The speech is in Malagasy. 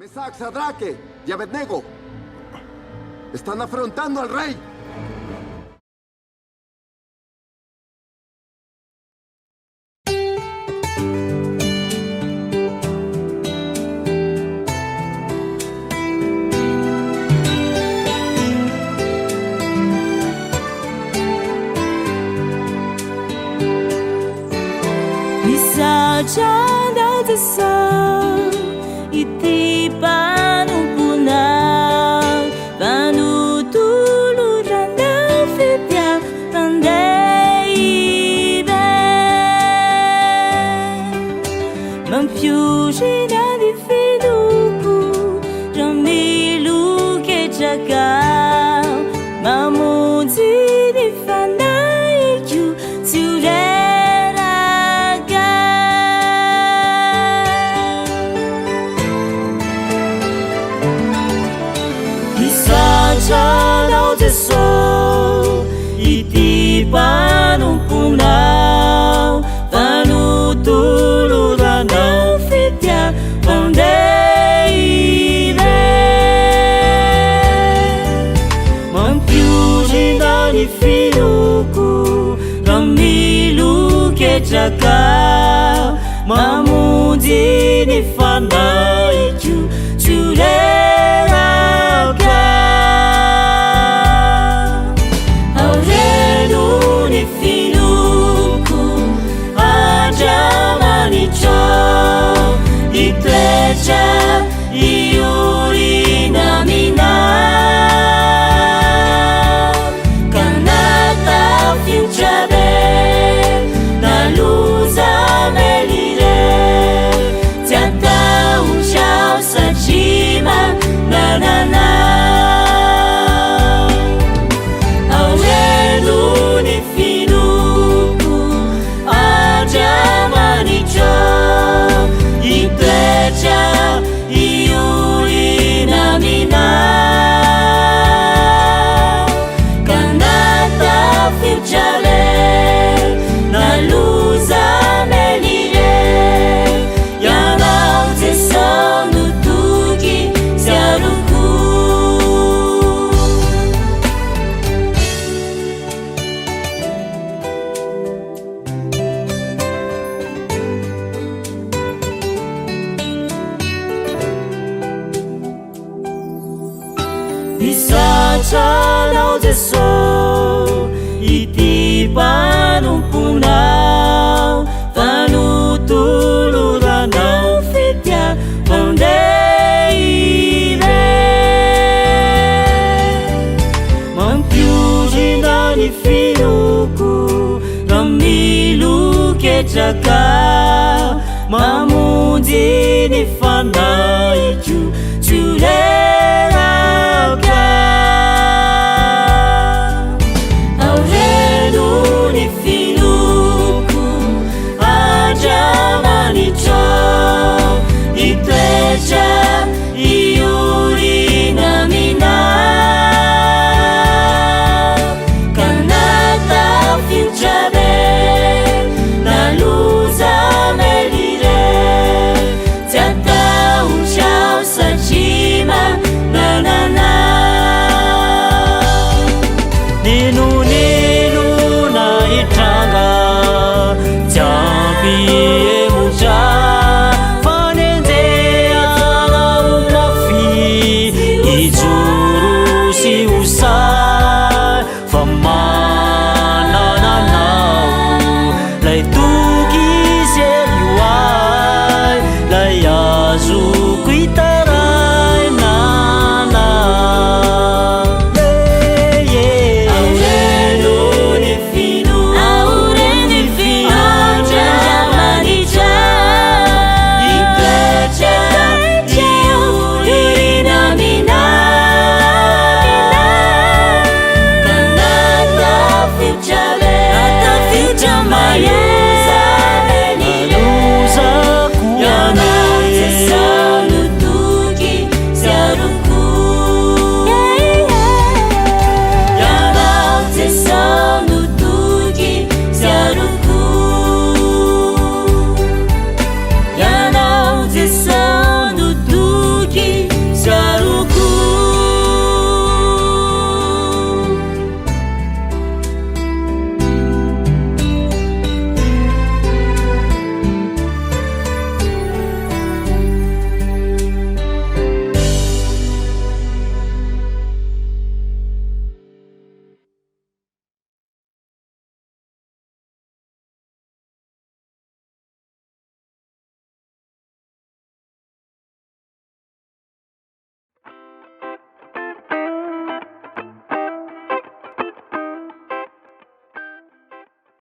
Mesac, Sadraque y Abednego están afrontando al rey. Isacanda de sol iti panupunau panutuluran ng fitya pandaibe mampiusi na di fiduku ramilu ke jagau mamuzi di fanaiku ture Isacana de sol iti panupunau panutuluran ng fitya pandaibe mampiusi na ni fiduku ramilu ke jagau mamundi ni fanaiku tureraga aurenu ni fiduku ajamanicho iglesia iurinamina kanata fiuchabe na luz amelire tiata unchao sachima na na na aurenu ni fiduku ajamanicho iglesia iurinamina kanata fiuchabe na luz amelire yanau te sonu tuki siaruku Isacana de sol iti panupunau panutuluran ng fitya pandaibe mampiusi na ni fiduku ramilu ke jagau mamundi ni fanaiku ture